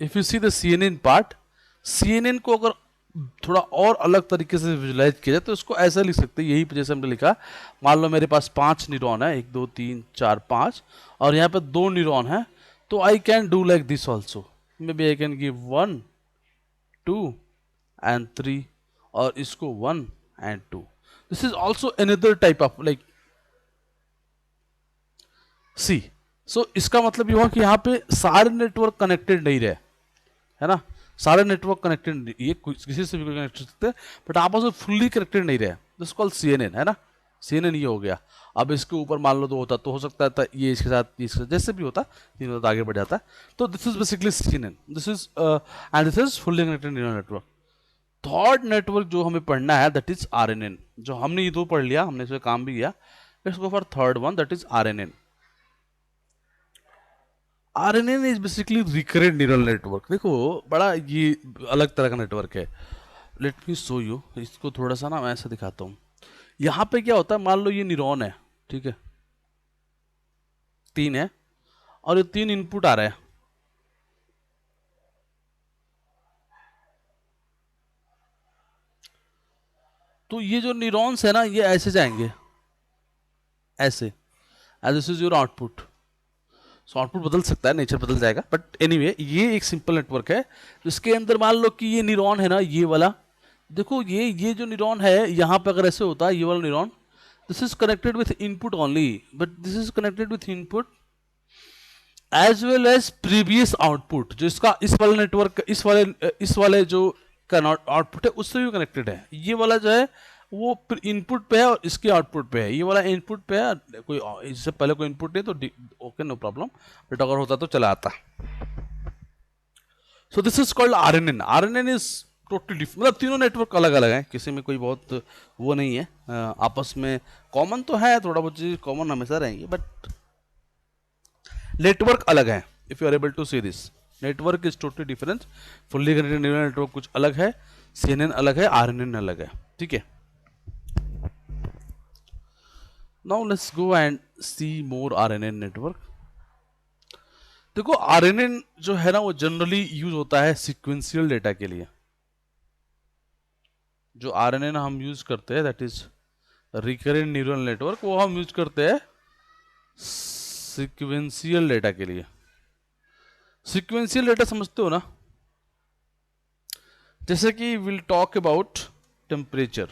If you see the CNN part, CNN को अगर थोड़ा और अलग तरीके से विजुलाइज किया जाए तो इसको ऐसा लिख सकते हैं, यही जैसे हमने लिखा, मान लो मेरे पास 5 न्यूरॉन है, 1 2 3 4 5, और यहाँ पे 2 न्यूरॉन है, तो I can do like this also, maybe I can give 1 2 and 3, और इसको 1 and 2. This is also another type of like see. So इसका मतलब ये हुआ कि यहाँ पे सारे नेटवर्क कनेक्टेड नहीं रहे, है ना, सारे नेटवर्क कनेक्टेड, ये किसी से भी कनेक्ट कर सकते हैं, बट आपस में फुल्ली कनेक्टेड नहीं रहे, दिस कॉल्ड CNN, है ना. CNN ये हो गया. अब इसके ऊपर मान लो दो होता तो हो सकता था ये इसके साथ, ये इसके साथ, जैसे भी होता, तीन होता आगे बढ़ जाता. तो this is basically CNN, this is and this is fully connected neural network. Third network जो हमें पढ़ना है दैट इज RNN. जो हमने ये दो पढ़ लिया, हमने इस पर काम भी किया, let's go for third one that is RNN. RNN is basically recurrent neural network. देखो बड़ा ये अलग तरह का नेटवर्क है. लेट मी शो यू, इसको थोड़ा सा ना मैं ऐसा दिखाता हूँ. यहाँ पे क्या होता है, मान लो ये न्यूरॉन है, ठीक है, 3 है, और ये 3 इनपुट आ रहे हैं. तो ये जो न्यूरॉन्स है ना, ये ऐसे जाएंगे, ऐसे, as this is your output. So output बदल सकता है, नेचर बदल जाएगा, बट एनीवे ये एक सिंपल नेटवर्क है. इसके अंदर मान लो कि ये न्यूरॉन है ना, ये वाला, देखो ये जो न्यूरॉन है, यहाँ पे अगर ऐसे होता है ये वाला neuron, this is connected with input only, but this is connected with input as well as previous output. जो इसका इस वाले नेटवर्क, इस वाले जो का आउटपुट है उससे भी कनेक्टेड है. ये वाला जो है वो इनपुट पे है और इसके आउटपुट पे है. ये वाला इनपुट पे है, कोई इससे पहले कोई इनपुट नहीं तो ओके नो प्रॉब्लम, बट अगर होता तो चला आता. सो this is called RNN. RNN is totally different, मतलब तीनों नेटवर्क अलग अलग हैं, किसी में कोई बहुत वो नहीं है, आपस में कॉमन तो है, थोड़ा बहुत चीज कॉमन हमेशा रहेंगे, बट नेटवर्क अलग है. If you are able to see this, network is totally different. Fully connected neural network कुछ अलग है, CNN अलग है, RNN अलग है, ठीक है. Now let's go and see more RNN network. देखो RNN जो है ना वो जनरली यूज होता है सीक्वेंशियल डेटा के लिए. जो RNN हम यूज करते हैं that is recurrent neural network, वो हम यूज करते हैं सीक्वेंशियल डेटा के लिए. सीक्वेंशियल डेटा समझते हो ना, जैसे कि will talk about temperature.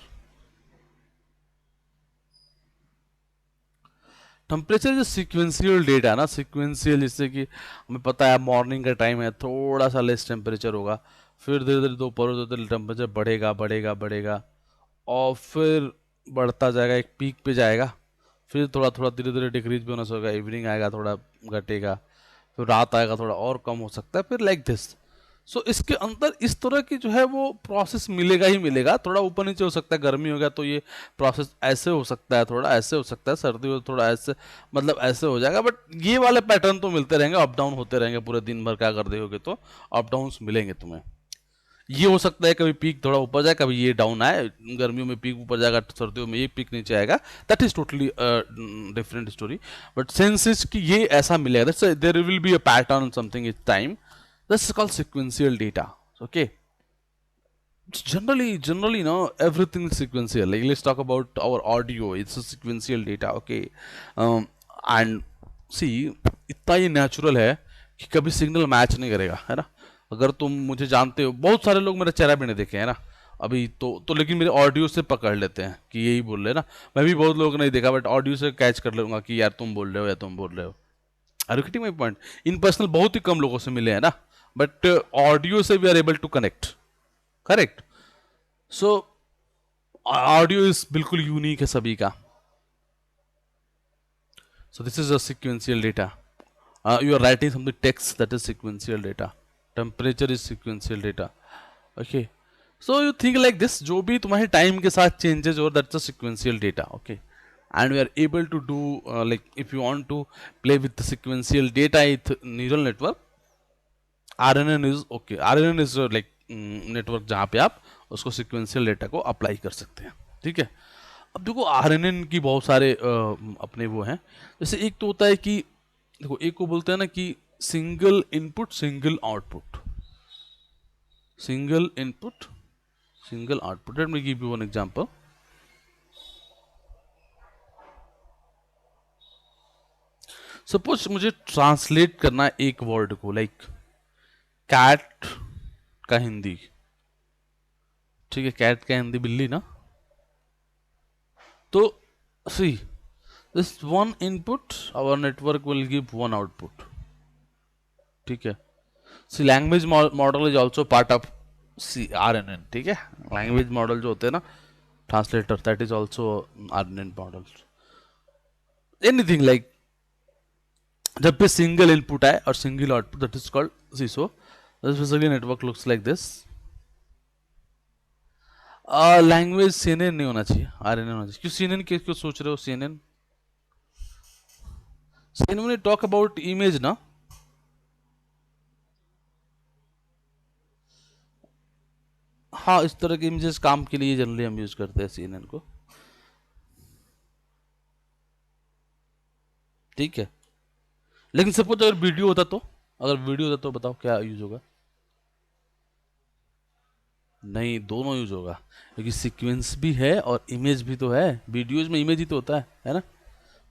Temperature जो सीक्वेंशियल डेटा ना, सीक्वेंशियल, जैसे कि हमें पता है मॉर्निंग का टाइम है, थोड़ा सा लेस टेम्परेचर होगा, फिर धीरे धीरे दोपहर टेम्परेचर बढ़ेगा बढ़ेगा बढ़ेगा, और फिर बढ़ता जाएगा, एक पीक पे जाएगा, फिर थोड़ा थोड़ा धीरे धीरे डिक्रीज भी होना शुरू होगा, इवनिंग आएगा थोड़ा घटेगा, फिर रात आएगा थोड़ा और कम हो सकता है, फिर लाइक दिस. सो इसके अंदर इस तरह की जो है वो प्रोसेस मिलेगा ही मिलेगा. थोड़ा ऊपर नीचे हो सकता है, गर्मी हो गया तो ये प्रोसेस ऐसे हो सकता है, थोड़ा ऐसे हो सकता है, सर्दी हो थोड़ा ऐसे, मतलब ऐसे हो जाएगा, बट ये वाले पैटर्न तो मिलते रहेंगे, अप डाउन होते रहेंगे पूरे दिन भर. क्या कर देखोगे तो अप डाउन मिलेंगे तुम्हें. ये हो सकता है कभी पीक थोड़ा ऊपर जाए, कभी ये डाउन आए, गर्मियों में पीक ऊपर जाएगा, सर्दियों में ये पीक नीचे आएगा. That is totally different story, but sense is कि ये ऐसा मिलेगा, there will be a pattern something is time. This is called sequential data. Okay. Generally, no, everything is sequential. Like let's talk about our audio. It's a sequential data. Okay. And see, इतना ये natural है कि कभी signal match नहीं करेगा, है ना. अगर तुम मुझे जानते हो, बहुत सारे लोग मेरा चेहरा भी नहीं देखे, है ना, अभी तो लेकिन मेरे ऑडियो से पकड़ लेते हैं कि यही बोल रहे हैं ना. मैं भी बहुत लोग नहीं देखा, बट ऑडियो से कैच कर लूंगा कि यार तुम बोल रहे हो या तुम बोल रहे हो. Are you getting my point? In personal बहुत ही कम लोगों से मिले हैं ना, बट ऑडियो से we are able to connect. Correct. So audio is बिल्कुल यूनिक है सभी का. So this is a sequential data. You are writing something text, that is sequential data. Temperature is sequential data. Okay. So you think like this, जो भी तुम्हारे time के साथ changes हो, that's a sequential data. Okay. And we are able to do like if you want to play with the sequential data with neural network, RNN is okay. RNN is like network जहाँ पे आप उसको sequential data को apply कर सकते हैं, ठीक है. अब देखो RNN की बहुत सारे अपने वो हैं. जैसे एक तो होता है कि देखो, एक को बोलते हैं ना कि single input single output. single input, single output. Let me give you one example. Suppose मुझे ट्रांसलेट करना है एक वर्ड को, लाइक कैट का हिंदी, ठीक है, कैट का हिंदी बिल्ली ना, तो see this one input our network will give one output, ठीक है। See language model is also part of see R N N, ठीक है। लैंग्वेज मॉडल जो होते हैं ना, translator, that is also R N N model. Anything like जब पे सिंगल इनपुट आए और single output, that is called SISO. This basically network looks like this. Language CNN नहीं होना चाहिए, आरएनएन होना चाहिए। क्यों सीएनएन क्यों सोच रहे हो? सीएनएन सीएनएन में टॉक अबाउट इमेज ना, हाँ, इस तरह के इमेजेस काम के लिए जनरली हम यूज करते हैं सीएनएन को, ठीक है। लेकिन सपोज अगर वीडियो होता तो, अगर वीडियो होता तो बताओ क्या यूज होगा? नहीं, दोनों यूज होगा, क्योंकि सीक्वेंस भी है और इमेज भी तो है। वीडियोज में इमेज ही तो होता है ना।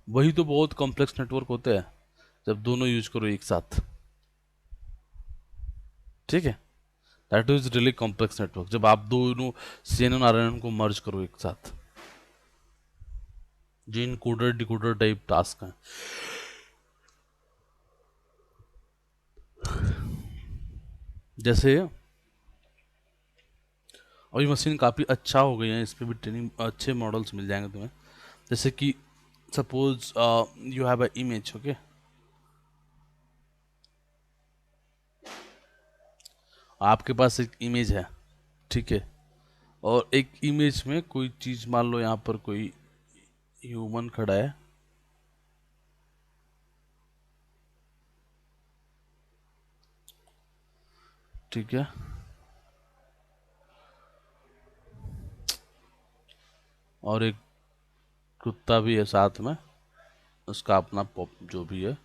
वही तो बहुत कॉम्प्लेक्स नेटवर्क होते हैं जब दोनों यूज करो एक साथ, ठीक है। That is really complex network, जब आप दोनों सीएनएन और आरएनएन को मर्ज करो एक साथ, जो इनकोडर डिकोडर टाइप टास्क है। जैसे अभी मशीन काफ़ी अच्छा हो गई है, इस पर भी ट्रेनिंग अच्छे मॉडल्स मिल जाएंगे तुम्हें। जैसे कि suppose you have a image, okay, आपके पास एक इमेज है, ठीक है, और एक इमेज में कोई चीज़, मान लो यहाँ पर कोई ह्यूमन खड़ा है, ठीक है, और एक कुत्ता भी है साथ में, उसका अपना पॉप जो भी है,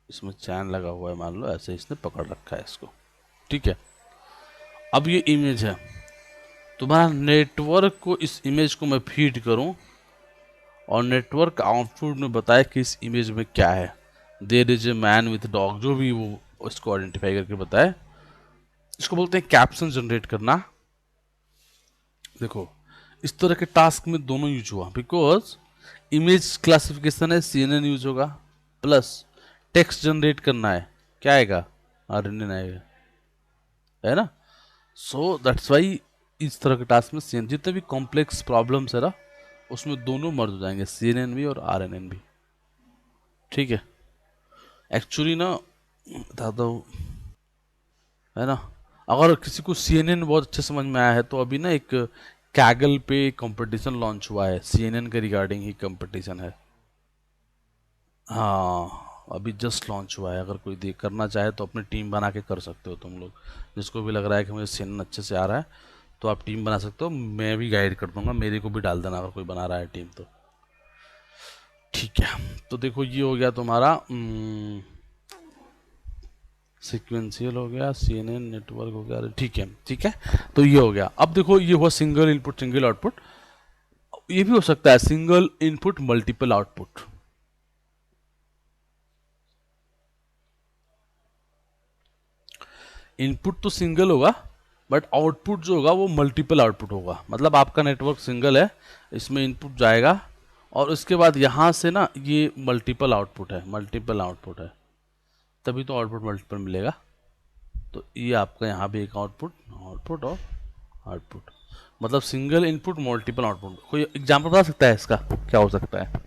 इसमें चैन लगा हुआ है, मान लो ऐसे इसने पकड़ रखा है इसको, ठीक है। अब ये इमेज है, तुम्हारा नेटवर्क को इस इमेज को मैं फीड करूं और नेटवर्क आउटपुट में बताए कि इस इमेज में क्या है, there is a man with dog, जो भी वो उसको आइडेंटिफाई करके बताए, इसको बोलते हैं कैप्शन जनरेट करना। देखो, इस तरह के टास्क में दोनों यूज हुआ, बिकॉज इमेज क्लासिफिकेशन है, सीएनएन यूज होगा, प्लस टेक्स्ट जनरेट करना है, क्या आएगा? आरएनएन आएगा, है ना। सो दैट्स वाई इस तरह के टास्क में सीएन, जितने भी कॉम्प्लेक्स प्रॉब्लम्स है ना, उसमें दोनों मर्ज हो जाएंगे, सीएनएन भी और आरएनएन भी, ठीक है। एक्चुअली ना, बताता हूँ, है ना, अगर किसी को सीएनएन बहुत अच्छे समझ में आया है तो अभी ना एक कैगल पे कंपटीशन लॉन्च हुआ है, सीएनएन के रिगार्डिंग ही कंपटीशन है। हाँ, अभी जस्ट लॉन्च हुआ है, अगर कोई देख करना चाहे तो अपनी टीम बना के कर सकते हो तुम लोग, जिसको भी लग रहा है कि मुझे सीएनएन अच्छे से आ रहा है तो आप टीम बना सकते हो, मैं भी गाइड कर दूंगा, मेरे को भी डाल देना अगर कोई बना रहा है टीम तो, ठीक है। तो देखो, ये हो गया तुम्हारा सीक्वेंशियल हो गया, सीएनएन नेटवर्क हो गया, ठीक है, ठीक है। तो ये हो गया। अब देखो, ये हुआ सिंगल इनपुट सिंगल आउटपुट। ये भी हो सकता है single input multiple output. Input तो सिंगल होगा, बट आउटपुट जो होगा वो मल्टीपल आउटपुट होगा। मतलब आपका नेटवर्क सिंगल है, इसमें इनपुट जाएगा और उसके बाद यहाँ से ना ये मल्टीपल आउटपुट है, मल्टीपल आउटपुट है, तभी तो आउटपुट मल्टीपल मिलेगा। तो ये आपका यहाँ भी एक आउटपुट, आउटपुट और आउटपुट, मतलब सिंगल इनपुट मल्टीपल आउटपुट। कोई एग्जांपल बता सकता है इसका क्या हो सकता है?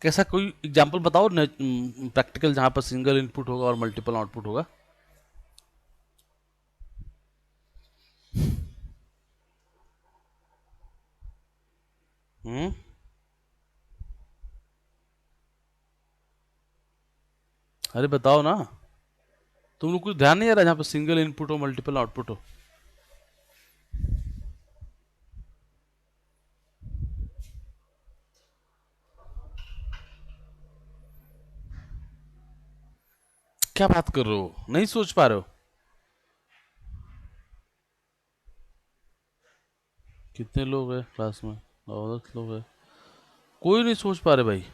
कैसा कोई एग्जांपल बताओ प्रैक्टिकल, जहाँ पर सिंगल इनपुट होगा और मल्टीपल आउटपुट होगा। हम्म, अरे बताओ ना, तुम लोग कुछ ध्यान नहीं आ रहा जहाँ पर सिंगल इनपुट हो मल्टीपल आउटपुट हो? क्या बात कर रहे हो, नहीं सोच पा रहे हो? कितने लोग हैं क्लास में? 10 लोग हैं, कोई नहीं सोच पा रहे भाई।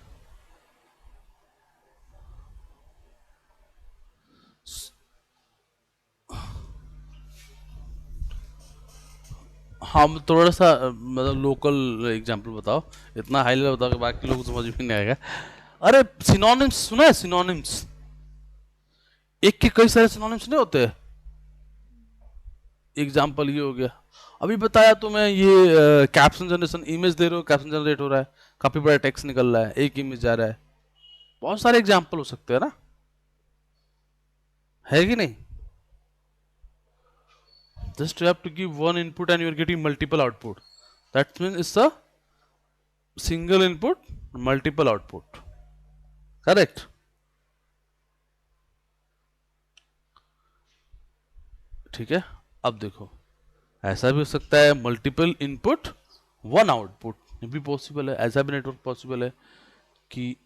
हम थोड़ा सा मतलब लोकल एग्जांपल बताओ, इतना हाई लेवल बताओ कि बाकी लोग को समझ में नहीं आएगा। अरे सिनोनिम्स सुना है? सिनोनिम्स, एक के कई सारे सिनोनिम्स नहीं होते? एग्जाम्पल ये हो गया, अभी बताया तो मैं, ये कैप्शन जनरेशन, इमेज दे रहे हो, कैप्शन जनरेट हो रहा है, काफी बड़ा टेक्स्ट निकल रहा है, एक इमेज जा रहा है। बहुत सारे एग्जाम्पल हो सकते हैं ना, है कि नहीं? Just you have to give one input and you are getting multiple output, that mean it's a single input multiple output, correct? ठीक है, अब देखो, ऐसा भी हो सकता है मल्टीपल इनपुट वन आउटपुट, ये भी पॉसिबल है, ऐसा भी नेटवर्क पॉसिबल है कि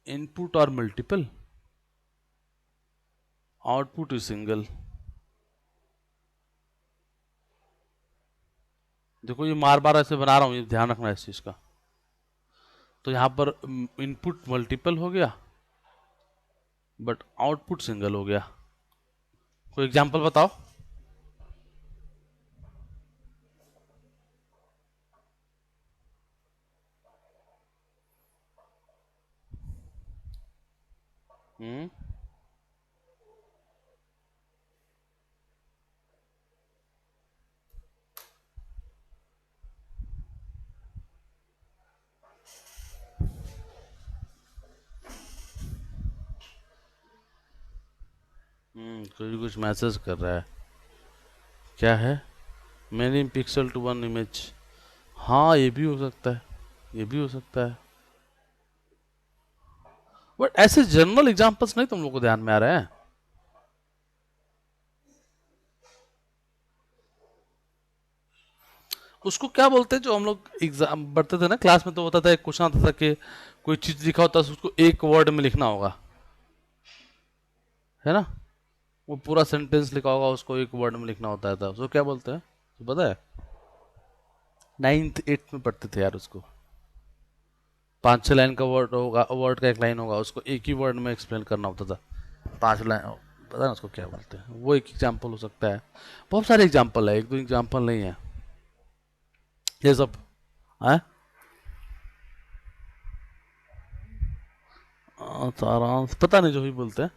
input are multiple, output is single. देखो ये बार बार ऐसे बना रहा हूं, ये ध्यान रखना है इस चीज का। तो यहां पर इनपुट मल्टीपल हो गया बट आउटपुट सिंगल हो गया। कोई एग्जांपल बताओ। हम्म कोई कुछ मैसेज कर रहा है, क्या है? Many pixel to one image, हाँ ये भी हो सकता है, ये भी हो सकता है, बट ऐसे जनरल एग्जांपल्स नहीं तुम लोग को ध्यान में आ रहे हैं? उसको क्या बोलते हैं, जो हम लोग एग्जाम पढ़ते थे ना क्लास में, तो होता था एक क्वेश्चन आता था कि कोई चीज लिखा होता है उसको एक वर्ड में लिखना होगा, है ना? वो पूरा सेंटेंस लिखा होगा, उसको एक वर्ड में लिखना होता था, उसको क्या बोलते हैं तो पता है? 9th 8th में पढ़ते थे यार उसको। 5 6 लाइन का वर्ड होगा, वर्ड का एक लाइन होगा, उसको एक ही वर्ड में एक्सप्लेन करना होता था, 5 लाइन। पता ना उसको क्या बोलते हैं, वो एक एग्जाम्पल हो सकता है। बहुत सारे एग्जाम्पल है, एक दो एग्जाम्पल नहीं है ये सब है। सारांश पता नहीं, जो भी बोलते हैं।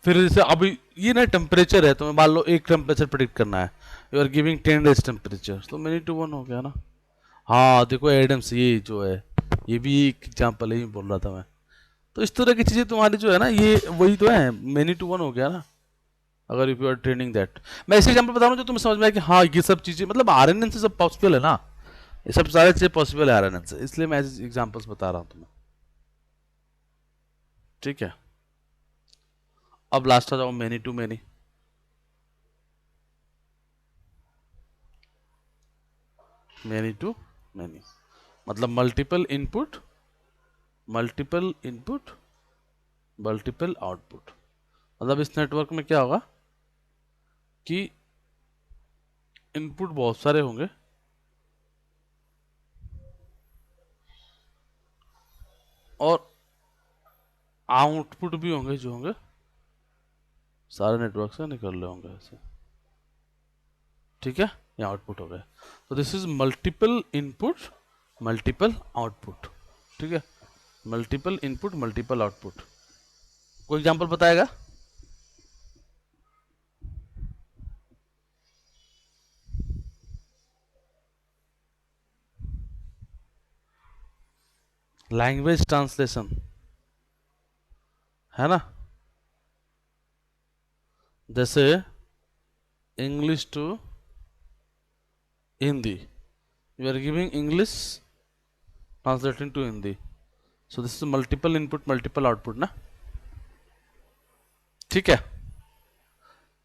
फिर जैसे अभी ये ना टेम्परेचर है, तो मान लो एक टेम्परेचर प्रिडिक्ट करना है, you are giving 10 days temperature, तो मेनी टू वन हो गया ना। हाँ देखो एडम्स, ये जो है ये भी एक एग्जाम्पल है, ही बोल रहा था मैं। तो इस तरह की चीजें तुम्हारी जो है ना, ये वही तो है, मेनी टू वन हो गया ना। अगर if you are training that, मैं ऐसे एग्जाम्पल बता रहा हूँ जो तुम्हें समझ में आए कि हाँ ये सब चीजें, मतलब आरएनएन से सब पॉसिबल है ना, ये सब सारी चीजें पॉसिबल है आरएनएन से, इसलिए मैं ऐसे एग्जाम्पल्स बता रहा हूँ तुम्हें। ठीक है, अब लास्ट आ जाओ many to many. Many to many मतलब मल्टीपल इनपुट मल्टीपल आउटपुट। मतलब इस नेटवर्क में क्या होगा कि इनपुट बहुत सारे होंगे और आउटपुट भी होंगे, जो होंगे सारे नेटवर्क से निकल रहे होंगे ऐसे। ठीक है, ये आउटपुट हो गए। तो this is multiple input multiple output. ठीक है, मल्टीपल इनपुट मल्टीपल आउटपुट। कोई एग्जांपल बताएगा? लैंग्वेज ट्रांसलेशन, है ना? जैसे English to Hindi, you are giving English translating to Hindi, so this is multiple input multiple output ना। ठीक है,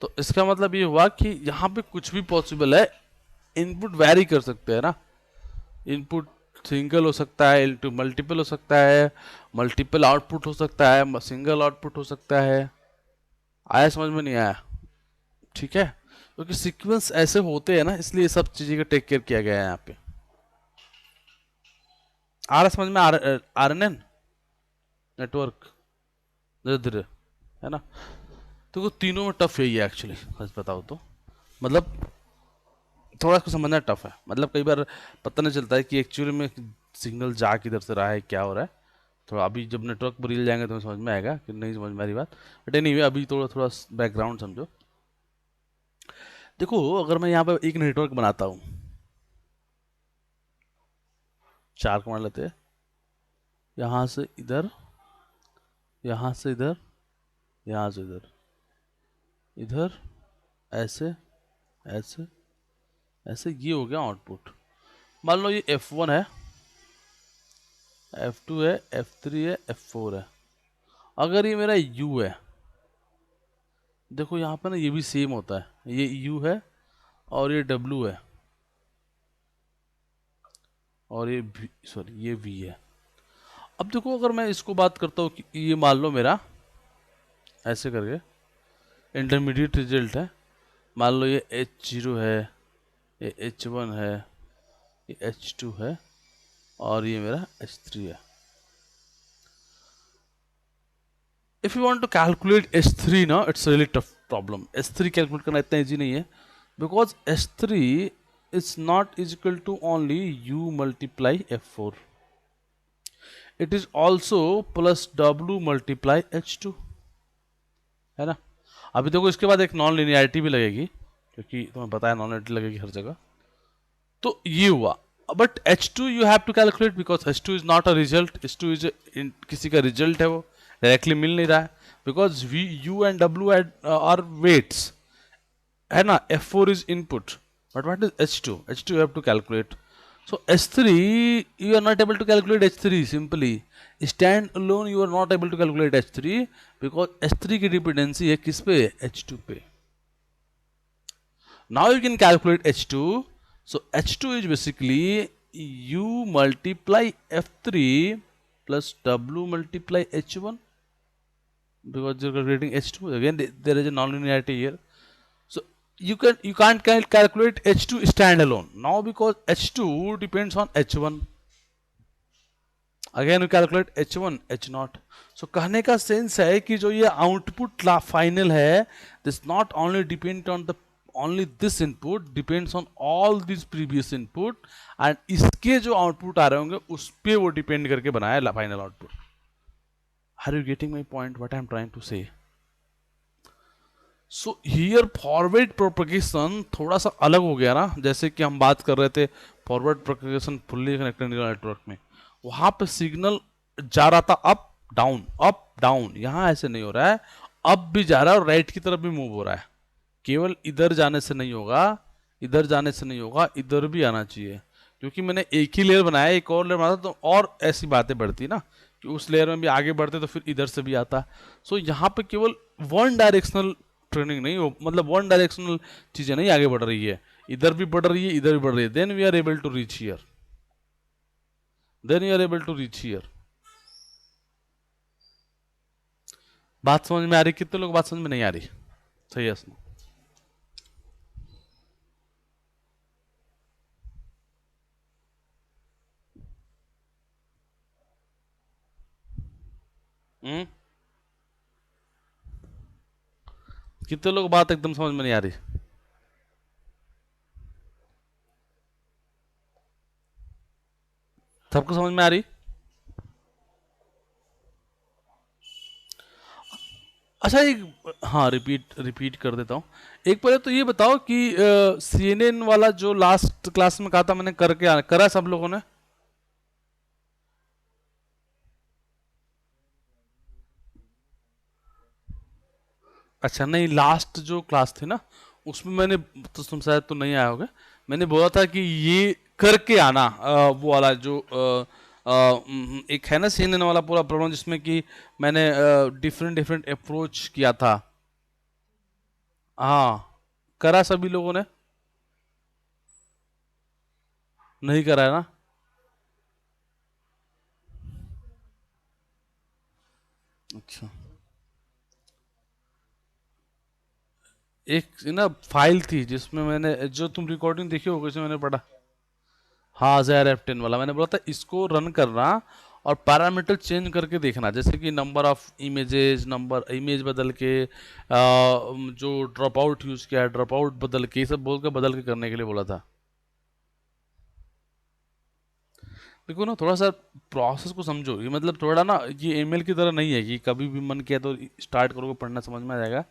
तो इसका मतलब ये हुआ कि यहाँ पे कुछ भी पॉसिबल है, इनपुट वैरी कर सकते हैं ना। इनपुट सिंगल हो सकता है, इनटू मल्टीपल हो सकता है, मल्टीपल आउटपुट हो सकता है, सिंगल आउटपुट हो सकता है। आया समझ में नहीं आया? ठीक है, क्योंकि सीक्वेंस ऐसे होते हैं ना, इसलिए सब चीज़ें का टेक केयर किया गया है यहाँ पे। आ रहा समझ में? आर एन एन नेटवर्क धीरे धीरे, है ना? तो वो तीनों में टफ यही है एक्चुअली, सच बताओ तो। मतलब थोड़ा इसको समझना टफ है, मतलब कई बार पता नहीं चलता है कि एक्चुअली में सिग्नल जा किधर से रहा है, क्या हो रहा है। थोड़ा अभी जब नेटवर्क पर रिल जाएंगे तो समझ में आएगा कि नहीं समझ में आ रही बात। बट एनीवे अभी थोड़ा थोड़ा बैकग्राउंड समझो। देखो अगर मैं यहाँ पे एक नेटवर्क बनाता हूँ, चार को मान लेते हैं, यहाँ से इधर, यहाँ से इधर, यहाँ से इधर, इधर, ऐसे, ऐसे, ऐसे, ये हो गया आउटपुट। मान लो ये F1 है, F2 है, F3 है, F4 है। अगर ये मेरा U है, देखो यहाँ पे ना ये भी सेम होता है, ये U है और ये W है और ये सॉरी ये V है। अब देखो अगर मैं इसको बात करता हूँ कि ये मान लो मेरा ऐसे करके इंटरमीडिएट रिजल्ट है, मान लो ये H0 है, ये H1 है, ये H2 है और ये मेरा H3 है। If you want to calculate H3 ना, it's really tough problem. H3 calculate करना इतना इजी नहीं है, because H3 is not is equal to only U multiply F4. It is also plus W multiply H2, है ना? अभी देखो इसके बाद एक नॉन लिनियरिटी भी लगेगी, क्योंकि तुम्हें पता है नॉन लिनियरिटी लगेगी हर जगह। तो ये हुआ, but H2 you have to calculate because H2 is not a result, H2 is किसी का रिजल्ट है, वो डायरेक्टली मिल नहीं रहा है, because V U and W are weights, है ना? F4 is input, but what is H2? H2 you have to calculate. So H3 you are not able to calculate H3 simply. Stand alone you are not able to calculate H3 because H3 की dependency है किस पे? H2 पे. Now you can calculate H2. So H2 is basically U multiply F3 plus W multiply H1, because you're calculating H2. Again there is a nonlinearity here. So you can't calculate H2 standalone now because H2 depends on H1. Again you calculate H1 H0. So कहने का sense है कि जो ये output final है, this not only depend on the only this input depends on all these previous input, and इसके जो output आ रहे होंगे उस पे वो डिपेंड करके बनाया final output. Are you getting my point what I am trying to say? So here forward propagation थोड़ा सा अलग हो गया ना, जैसे कि हम बात कर रहे थे forward propagation fully connected network में, वहां पे सिग्नल जा रहा था अप डाउन, यहाँ ऐसे नहीं हो रहा है, अप भी जा रहा है और राइट की तरफ भी मूव हो रहा है। केवल इधर जाने से नहीं होगा, इधर जाने से नहीं होगा, इधर भी आना चाहिए, क्योंकि मैंने एक ही लेयर बनाया, एक और लेयर बनाता तो और ऐसी बातें बढ़ती ना कि उस लेयर में भी आगे बढ़ते तो फिर इधर से भी आता। सो यहाँ पे केवल वन डायरेक्शनल ट्रेनिंग नहीं हो, मतलब वन डायरेक्शनल चीजें नहीं आगे बढ़ रही है, इधर भी बढ़ रही है, इधर भी बढ़ रही है, then we are able to reach here, then you are able to reach here. बात समझ में आ रही? कितने लोग बात समझ में नहीं आ रही? सही है। हम्म, कितने लोग बात एकदम समझ में नहीं आ रही? सबको समझ में आ रही? अच्छा एक, हाँ रिपीट रिपीट कर देता हूँ। एक पहले तो ये बताओ कि CNN वाला जो लास्ट क्लास में कहा था मैंने, करके करा सब लोगों ने? अच्छा नहीं, लास्ट जो क्लास थी ना उसमें मैंने, तो तुम शायद तो नहीं आए होगे, मैंने बोला था कि ये करके आना, वो वाला जो एक है ना CNN वाला पूरा प्रॉब्लम, जिसमें कि मैंने डिफरेंट डिफरेंट अप्रोच किया था। हाँ, करा सभी लोगों ने? नहीं करा है ना? अच्छा एक ना फाइल थी जिसमें मैंने, जो तुम रिकॉर्डिंग देखी होगी, इसमें मैंने पढ़ा। हाँ, ज़ेर F10 वाला मैंने बोला था, इसको रन करना और पैरामीटर चेंज करके देखना, जैसे कि number of images, number image बदल के, जो ड्रॉप आउट यूज़ किया है ड्रॉप आउट बदल के, ये सब बोल के बदल के करने के लिए बोला था। देखो ना, थोड़ा सा प्रोसेस को समझो, ये मतलब थोड़ा ना, ये ईमेल की तरह नहीं है कि कभी भी मन किया तो स्टार्ट करोगे पढ़ना, समझ में आ जाएगा।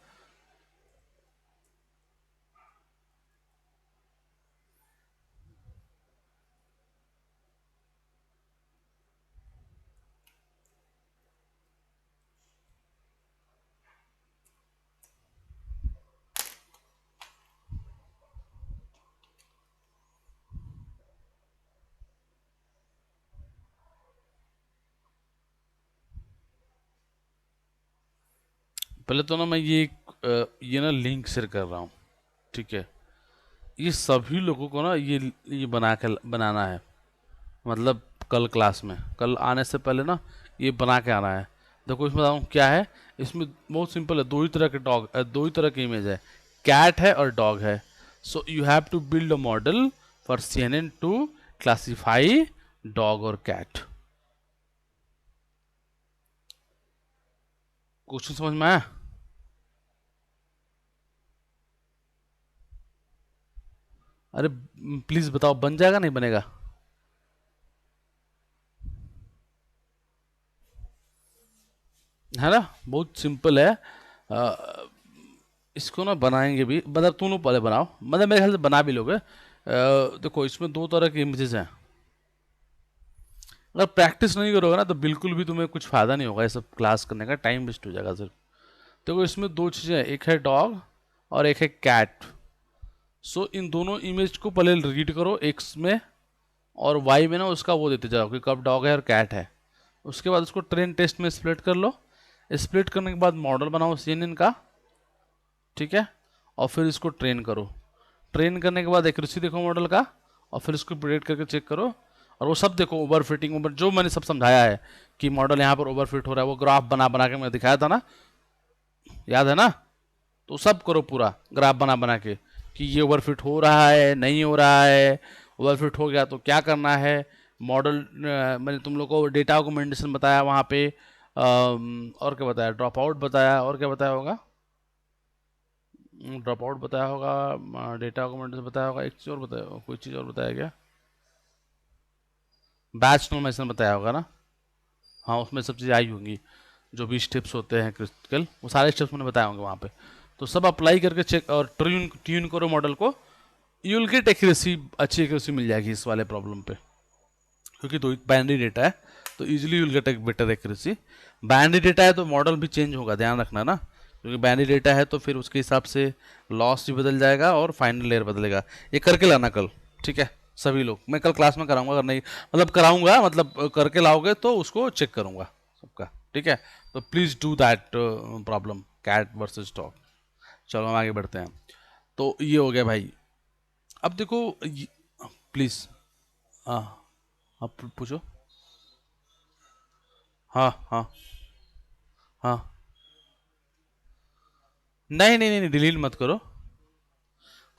पहले तो ना मैं ये ना लिंक शेयर कर रहा हूँ, ठीक है। ये सभी लोगों को ना ये बनाना है, मतलब कल क्लास में, कल आने से पहले ना ये बना के आना है। देखो इसमें बताऊँ क्या है। इसमें बहुत सिंपल है, दो ही तरह के दो ही तरह की इमेज है, कैट है और डॉग है। So you have to build a model for CNN to classify dog और कैट। क्वेश्चन समझ में आया? अरे प्लीज बताओ, बन जाएगा नहीं बनेगा? है ना, बहुत सिंपल है। इसको ना बनाएंगे भी, मतलब तुम लोग पहले बनाओ, मतलब मेरे ख्याल से बना भी लोगे। देखो इसमें दो तरह की इमेजेस हैं। अगर प्रैक्टिस नहीं करोगे ना तो बिल्कुल भी तुम्हें कुछ फ़ायदा नहीं होगा, ये सब क्लास करने का टाइम वेस्ट हो जाएगा सिर्फ। देखो इसमें दो चीज़ें हैं, एक है डॉग और एक है कैट। सो इन दोनों इमेज को पहले रीड करो, एक्स में और वाई में ना उसका वो देते जाओ कि कब डॉग है और कैट है। उसके बाद उसको ट्रेन टेस्ट में स्प्लिट कर लो। स्प्लिट करने के बाद मॉडल बनाओ CNN का, ठीक है। और फिर इसको ट्रेन करो। ट्रेन करने के बाद एक्यूरेसी देखो मॉडल का, और फिर इसको प्रेडिक्ट करके चेक करो। और वो सब देखो, ओवर फिटिंग, ओवर जो मैंने सब समझाया है कि मॉडल यहाँ पर ओवर फिट हो रहा है, वो ग्राफ बना बना के मैं दिखाया था ना, याद है ना? तो सब करो पूरा ग्राफ बना बना के कि ये ओवर फिट हो रहा है नहीं हो रहा है, ओवर फिट हो गया तो क्या करना है। मॉडल मैंने तुम लोग को डेटा ऑगमेंटेशन बताया वहाँ पे, और क्या बताया, ड्रॉप आउट बताया, और क्या बताया होगा, ड्रॉप आउट बताया होगा, डेटा ऑगमेंटेशन बताया होगा, एक चीज़ और बताया होगा, कोई चीज़ और बताया क्या, बैच नॉर्मेशन बताया होगा ना। हाँ, उसमें सब चीज़ें आई होंगी, जो भी स्टेप्स होते हैं क्रिटिकल, वो सारे स्टेप्स मैंने बताए होंगे वहाँ पे। तो सब अप्लाई करके चेक और ट्यून ट्यून करो मॉडल को। यू विल गेट एक्यूरेसी, अच्छी एक्यूरेसी मिल जाएगी इस वाले प्रॉब्लम पे, क्योंकि दो बाइनरी डेटा है तो इजीली यू विल गेट एक बेटर एक्यूरेसी। बाइनरी डेटा है तो मॉडल भी चेंज होगा, ध्यान रखना ना, क्योंकि बाइनरी डेटा है तो फिर उसके हिसाब से लॉस भी बदल जाएगा और फाइनल लेयर बदलेगा। ये करके लाना कल, ठीक है। सभी लोग मैं कल क्लास में कराऊंगा, अगर नहीं मतलब कराऊंगा, मतलब करके लाओगे तो उसको चेक करूंगा सबका, ठीक है। तो please do that problem, cat versus dog. चलो हम आगे बढ़ते हैं। तो ये हो गया भाई। अब देखो, प्लीज़। हाँ, आप पूछो। हाँ हाँ हाँ। नहीं नहीं नहीं, डिलीट मत करो।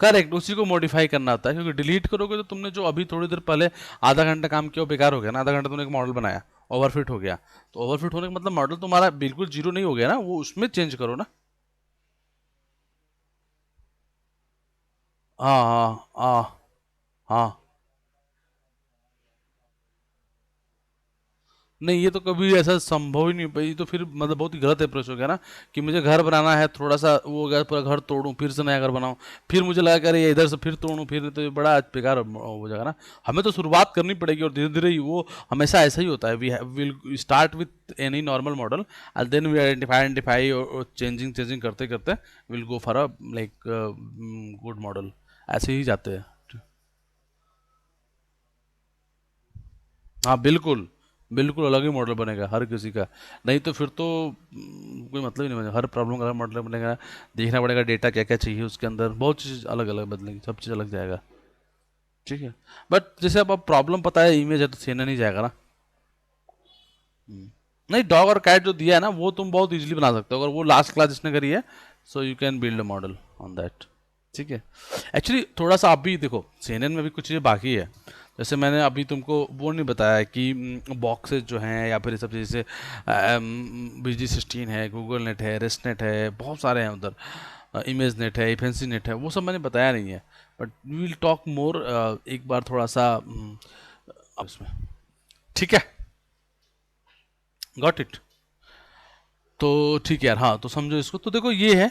करेक्ट, उसी को मॉडिफाई करना होता है, क्योंकि डिलीट करोगे तो तुमने जो अभी थोड़ी देर पहले आधा घंटा काम किया वो बेकार हो गया ना। आधा घंटा तुमने एक मॉडल बनाया, ओवरफिट हो गया, तो ओवरफिट होने का मतलब मॉडल तुम्हारा बिल्कुल जीरो नहीं हो गया ना, वो उसमें चेंज करो ना। हाँ हाँ हाँ हाँ। नहीं, ये तो कभी ऐसा संभव ही नहीं हो पाई, ये तो फिर मतलब बहुत ही गलत अप्रोच हो गया ना, कि मुझे घर बनाना है, थोड़ा सा वो हो गया, पूरा घर तोड़ूं फिर से नया घर बनाऊं, फिर मुझे लगा कि अरे ये इधर से फिर तोड़ूं, फिर तो ये बड़ा बेकार हो जाएगा ना। हमें तो शुरुआत करनी पड़ेगी और धीरे धीरे ही वो, हमेशा ऐसा ही होता है, we will start with any normal model and then we identify और चेंजिंग चेंजिंग करते करते will go for a like good model, ऐसे ही जाते हैं। हाँ बिल्कुल, बिल्कुल अलग ही मॉडल बनेगा हर किसी का। नहीं तो फिर तो कोई मतलब ही नहीं बनेगा, हर प्रॉब्लम का अलग मॉडल बनेगा। देखना पड़ेगा डेटा क्या क्या चाहिए उसके अंदर, बहुत चीज़ अलग अलग बदलेंगी, सब चीज़ अलग जाएगा, ठीक है। बट जैसे अब प्रॉब्लम पता है इमेज है तो सीना नहीं जाएगा ना। नहीं, डॉग और कैट जो दिया है ना वो तुम बहुत इजीली बना सकते हो, अगर वो लास्ट क्लास जिसने करी है, so you can build a model. On that. ठीक है, एक्चुअली थोड़ा सा आप भी देखो, CNN में भी कुछ चीज़ें बाकी है। जैसे मैंने अभी तुमको वो नहीं बताया कि बॉक्सेस जो हैं या फिर ये सब जैसे BG16 है, गूगल नेट है, रेस्ट नेट है, बहुत सारे हैं उधर, इमेज नेट है, इफेंसी नेट है, वो सब मैंने बताया नहीं है। But we will talk more एक बार थोड़ा सा अब इसमें। ठीक है, गॉट इट। तो ठीक है यार, हाँ तो समझो इसको। तो देखो ये है,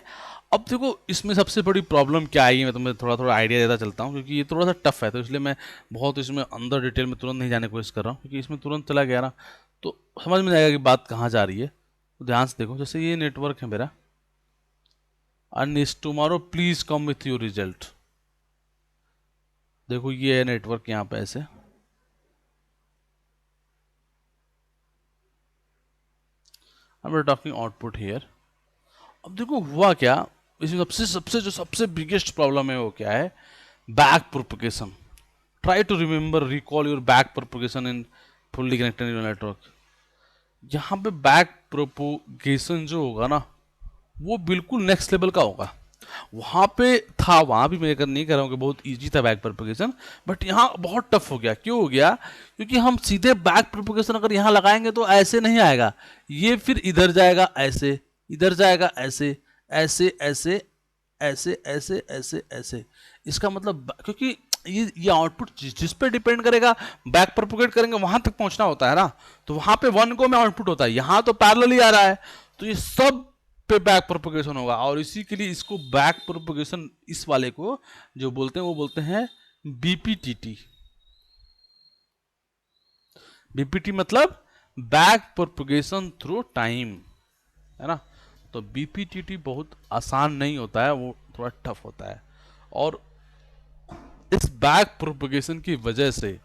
अब देखो इसमें सबसे बड़ी प्रॉब्लम क्या आएगी, मैं तुम्हें थोड़ा थोड़ा आइडिया देता चलता हूँ, क्योंकि ये थोड़ा सा टफ है, तो इसलिए मैं बहुत इसमें अंदर डिटेल में तुरंत नहीं जाने की कोशिश कर रहा हूँ, क्योंकि इसमें तुरंत चला गया ना तो समझ में जाएगा कि बात कहाँ जा रही है। तो ध्यान से देखो, जैसे ये नेटवर्क है मेरा, एंड इस tomorrow please come with your result. देखो ये है नेटवर्क यहाँ पे ऐसे, I am talking output here. अब देखो हुआ क्या, इसमें सबसे सबसे जो सबसे बिगेस्ट प्रॉब्लम है वो क्या है, back propagation. Try to remember, recall your back propagation in fully connected network. यहाँ पे बैक प्रोपोगेशन जो होगा ना, वो बिल्कुल नेक्स्ट लेवल का होगा। वहाँ पे था, वहाँ भी मैं नहीं कह रहा हूँ कि बहुत इजी था बैक प्रोपोगेशन, बट यहाँ बहुत टफ हो गया। क्यों हो गया? क्योंकि हम सीधे बैक प्रोपोगेशन अगर यहाँ लगाएंगे तो ऐसे नहीं आएगा, ये फिर इधर जाएगा ऐसे, इधर जाएगा ऐसे, ऐसे ऐसे ऐसे ऐसे ऐसे ऐसे। इसका मतलब क्योंकि ये आउटपुट जिस पे डिपेंड करेगा, बैक प्रोपोगेट करेंगे वहां तक पहुंचना होता है ना, तो वहां पे 1 को में आउटपुट होता है, यहाँ तो पैरेलल ही आ रहा है, तो ये सब पे बैक प्रोपोगेशन होगा। और इसी के लिए इसको बैक प्रोपोगेशन, इस वाले को जो बोलते हैं वो बोलते हैं BPTT। BPT मतलब बैक प्रोपोगेशन थ्रू टाइम, है ना। तो BPTT बहुत आसान नहीं होता है, वो थोड़ा टफ होता है। और इस बैक प्रोपोगेशन की वजह से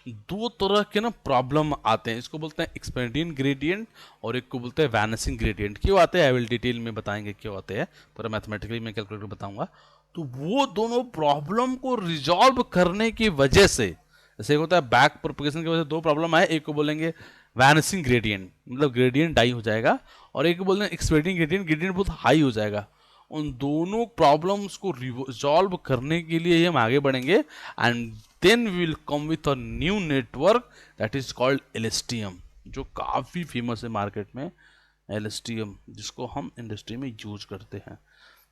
दो तरह के ना प्रॉब्लम आते हैं। इसको बोलते हैं एक्सपेंडियन ग्रेडियंट और एक को बोलते हैं वैनिसिंग ग्रेडियंट। क्यों आते हैं, आई विल डिटेल में बताएंगे क्यों आते हैं, पूरा मैथमेटिकली मैं कैलकुलेटर बताऊंगा। तो वो दोनों प्रॉब्लम को रिजॉल्व करने की वजह से, जैसे एक होता है बैक प्रोपोगेशन की वजह से दो प्रॉब्लम आए, एक को बोलेंगे वैनिसिंग ग्रेडियंट, मतलब ग्रेडियंट डाई हो जाएगा, और एक को बोलते हैं एक्सपेंडिंग ग्रेडियंट, ग्रेडियंट बहुत हाई हो जाएगा। उन दोनों प्रॉब्लम्स को रिजॉल्व करने के लिए ही हम आगे बढ़ेंगे, and then we will come with a new network that is called LSTM, जो काफ़ी फेमस है मार्केट में। LSTM जिसको हम इंडस्ट्री में यूज करते हैं।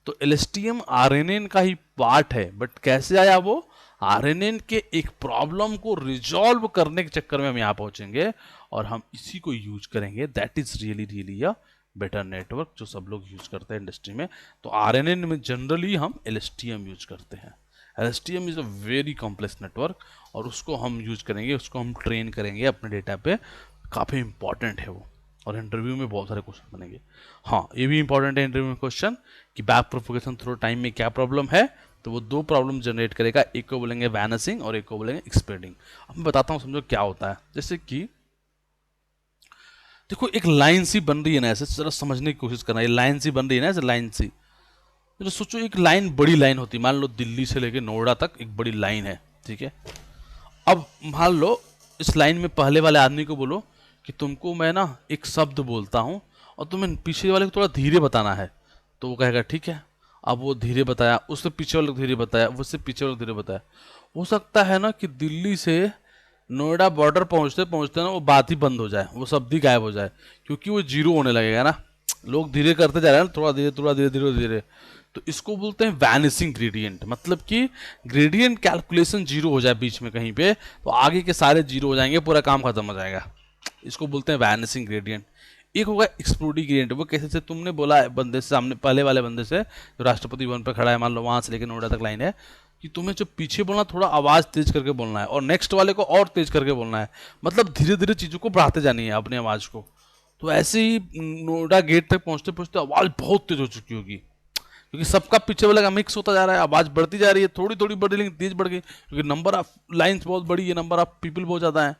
तो LSTM RNN का ही पार्ट है, बट कैसे आया वो, RNN के एक प्रॉब्लम को रिजॉल्व करने के चक्कर में हम यहाँ पहुंचेंगे और हम इसी को यूज करेंगे। That is really really a better network जो सब लोग यूज करते हैं इंडस्ट्री में। तो RNN में जनरली हम LSTM यूज करते हैं। LSTM is a very complex network, और उसको हम यूज करेंगे, उसको हम ट्रेन करेंगे अपने डेटा पे। काफ़ी इंपॉर्टेंट है वो, और इंटरव्यू में बहुत सारे क्वेश्चन बनेंगे। हाँ ये भी इंपॉर्टेंट है इंटरव्यू में क्वेश्चन, कि बैक प्रोपोगेशन थ्रू टाइम में क्या प्रॉब्लम है। तो वो दो प्रॉब्लम जनरेट करेगा, एक को बोलेंगे वैनिसिंग और एक को बोलेंगे एक्सपेंडिंग। अब मैं बताता हूँ, समझो क्या होता है। जैसे कि देखो एक लाइन सी बन रही है ना, ऐसे जरा समझने की कोशिश करना। ये लाइन सी बन रही है ना ऐसे, लाइन सी। तो सोचो एक लाइन, बड़ी लाइन होती है, मान लो दिल्ली से लेके नोएडा तक एक बड़ी लाइन है, ठीक है। अब मान लो इस लाइन में पहले वाले आदमी को बोलो कि तुमको मैं ना एक शब्द बोलता हूँ और तुम्हें पीछे वाले को थोड़ा धीरे बताना है, तो वो कहेगा ठीक है। अब वो धीरे बताया, उससे पीछे वाले को धीरे बताया, उससे पीछे वाले को धीरे बताया। हो सकता है ना कि दिल्ली से नोएडा बॉर्डर पहुंचते पहुंचते ना वो बात ही बंद हो जाए, वो शब्द ही गायब हो जाए, क्योंकि वो जीरो होने लगेगा ना। लोग धीरे करते जा रहे हैं ना, थोड़ा धीरे थोड़ा धीरे धीरे धीरे। तो इसको बोलते हैं वैनिसिंग ग्रेडियंट, मतलब कि ग्रेडियंट कैलकुलेशन जीरो हो जाए बीच में कहीं पे, तो आगे के सारे जीरो हो जाएंगे, पूरा काम खत्म हो जाएगा। इसको बोलते हैं वैनिसिंग ग्रेडियंट। एक होगा एक्सप्लोडिंग ग्रेडियंट, वो कैसे से तुमने बोला है बंदे से, सामने पहले वाले बंदे से जो राष्ट्रपति भवन पर खड़ा है, मान लो वहां से लेकर नोएडा तक लाइन है, कि तुम्हें जब पीछे बोलना थोड़ा आवाज तेज करके बोलना है, और नेक्स्ट वाले को और तेज करके बोलना है, मतलब धीरे धीरे चीजों को बढ़ाते जानी है अपनी आवाज को। तो ऐसे ही नोएडा गेट तक पहुंचते पहुंचते आवाज बहुत तेज हो चुकी होगी, क्योंकि सबका पीछे वाला का मिक्स होता जा रहा है, आवाज बढ़ती जा रही है, थोड़ी थोड़ी बढ़ी लेकिन तेज बढ़ गई, क्योंकि नंबर ऑफ लाइंस बहुत बड़ी है, नंबर ऑफ पीपल बहुत ज्यादा है।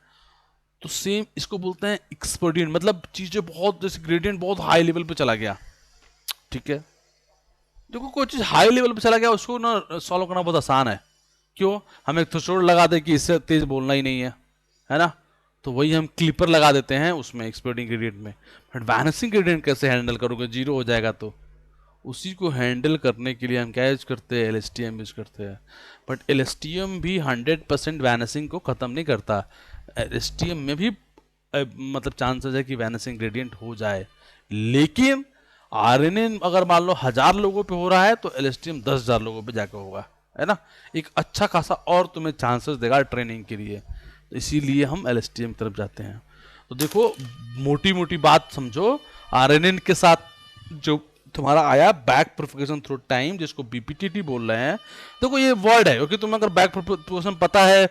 तो सेम इसको बोलते हैं एक्सपर्डियंट, मतलब चीजें बहुत, जैसे ग्रेडियंट बहुत हाई लेवल पे चला गया, ठीक है। देखो कोई चीज हाई लेवल पे चला गया उसको ना सॉल्व करना बहुत आसान है। क्यों? हम एक थ्रेशोल्ड लगा दे कि इससे तेज बोलना ही नहीं है ना। तो वही हम क्लिपर लगा देते हैं उसमें एक्सपर्टिंग ग्रेडियंट में। बट वैनिसिंग ग्रेडियंट कैसे हैंडल करोगे, जीरो हो जाएगा तो उसी को हैंडल करने के लिए हम क्या यूज करते हैं, एल यूज करते हैं। बट एल भी 100% वैनिसिंग को ख़त्म नहीं करता। एल में भी मतलब चांसेस है कि वैनिसिंग ग्रेडियंट हो जाए, लेकिन आरएनए अगर मान लो 1000 लोगों पे हो रहा है तो एल 10,000 लोगों पे जाकर होगा, है ना। एक अच्छा खासा और तुम्हें चांसेस देगा ट्रेनिंग के लिए, तो इसीलिए हम एल की तरफ जाते हैं। तो देखो, मोटी मोटी बात समझो, आरएनए के साथ जो तुम्हारा आया बैक प्रोपगेशन थ्रू टाइम, जिसको बीपीटीटी बोल रहे हैं। देखो ये वर्ड है, क्योंकि तुम्हें अगर बैक प्रोपगेशन पता है,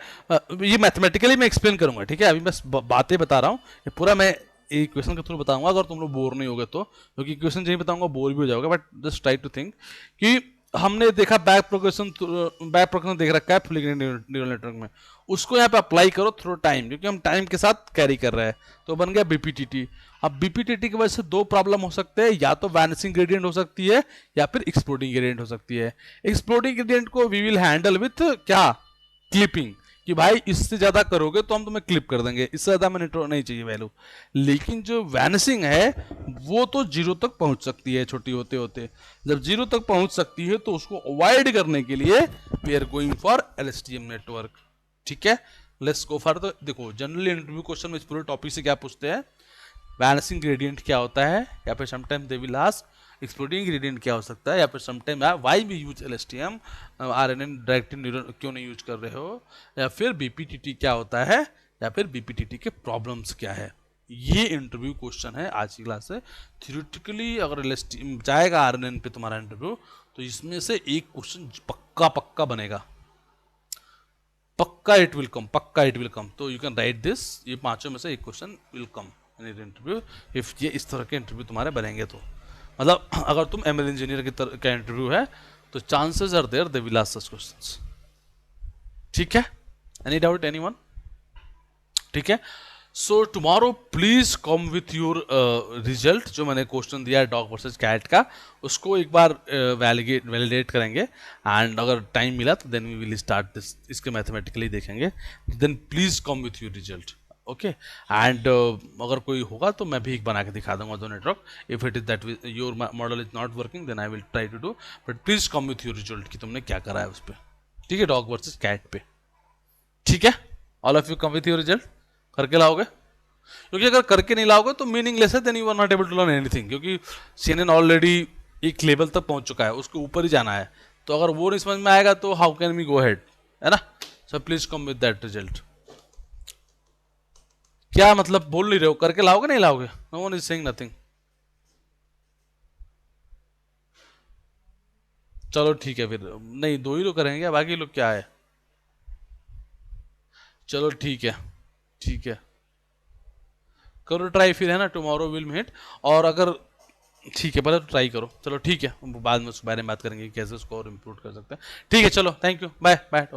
ये मैथमेटिकली मैं एक्सप्लेन करूंगा, ठीक है। अभी मैं बातें बता रहा हूँ, ये पूरा मैं एक क्वेश्चन के थ्रू बताऊंगा, अगर तुम लोग बोर नहीं होगे तो, क्योंकि क्वेश्चन यही बताऊंगा बोर भी हो जाओगे। But just try to think कि हमने देखा बैक प्रोग्रेशन देख रखा है फुलिक न्यूरल नेटवर्क में, उसको यहाँ पे अप्लाई करो थ्रू टाइम, क्योंकि हम टाइम के साथ कैरी कर रहे हैं, तो बन गया बीपीटीटी। अब बीपीटीटी की वजह से दो प्रॉब्लम हो सकते हैं, या तो वैनिसिंग ग्रेडियंट हो सकती है या फिर एक्सप्लोडिंग ग्रेडियंट हो सकती है। एक्सप्लोडिंग ग्रेडियंट को वी विल हैंडल विथ क्या, क्लिपिंग, कि भाई इससे ज्यादा करोगे तो हम तुम्हें क्लिप कर देंगे, इससे ज्यादा हमें नहीं चाहिए वैल्यू। लेकिन जो वैनिसिंग है वो तो जीरो तक पहुंच सकती है, छोटी होते होते। जब जीरो तक पहुंच सकती है तो उसको अवॉइड करने के लिए we are going for LSTM network, ठीक है। लेट्स गो फॉर द, देखो जनरली इंटरव्यू क्वेश्चन में इस पूरे टॉपिक से क्या पूछते हैं, वैनिसिंग ग्रेडियंट क्या होता है, या फिर sometime they will ask exploding gradient क्या हो सकता है, या फिर समटाइम वाई भी use LSTM, RNA directive neural क्यों नहीं यूज कर रहे हो, या फिर बीपीटीटी क्या होता है, या फिर बीपीटीटी के प्रॉब्लम्स क्या है। ये इंटरव्यू क्वेश्चन है आज की क्लास से। थ्योरेटिकली अगर एलएसटीएम जाएगा आरएनए पे तुम्हारा इंटरव्यू, तो इसमें से एक क्वेश्चन पक्का पक्का बनेगा, पक्का इट विल कम, पक्का इट विल कम। तो यू कैन राइट दिस, ये पांचों में से एक question will come in interview, if ये इस तरह के इंटरव्यू तुम्हारे बनेंगे तो। मतलब अगर तुम एमएल इंजीनियर की तरह का इंटरव्यू है तो chances are there they will ask such questions, ठीक है। एनी डाउट एनीवन, ठीक है। So tomorrow please come with your result, जो मैंने क्वेश्चन दिया है डॉग वर्सेस कैट का, उसको एक बार वैलिडेट करेंगे, एंड अगर टाइम मिला तो then we will start this, इसके मैथमेटिकली देखेंगे। Then please come with your result, okay. And अगर कोई होगा तो मैं भी एक बना के दिखा दूंगा दो network, if it is that your model is not working then I will try to do, but please come with your result कि तुमने क्या करा है उस पर, ठीक है, डॉग वर्सेस कैट पे, ठीक है। All of you come with your result, करके लाओगे, क्योंकि अगर करके नहीं लाओगे तो मीनिंगलेस है, then you are not able to learn anything, क्योंकि सीएनएन ऑलरेडी एक लेवल तक पहुंच चुका है, उसके ऊपर ही जाना है। तो अगर वो नहीं समझ में आएगा तो how can we go head, है ना। So please come with that result. क्या मतलब बोल नहीं रहे हो, करके लाओगे नहीं लाओगे, no one is saying nothing. चलो ठीक है फिर, नहीं दो ही लोग करेंगे, बाकी लोग क्या है, चलो ठीक है, ठीक है, करो ट्राई फिर, है ना, टुमारो विल मीट। और अगर ठीक है, पहले तो ट्राई करो, चलो ठीक है, बाद में उसके बारे में बात करेंगे कैसे उसको और इम्प्रूव कर सकते हैं, ठीक है। चलो थैंक यू, बाय बाय।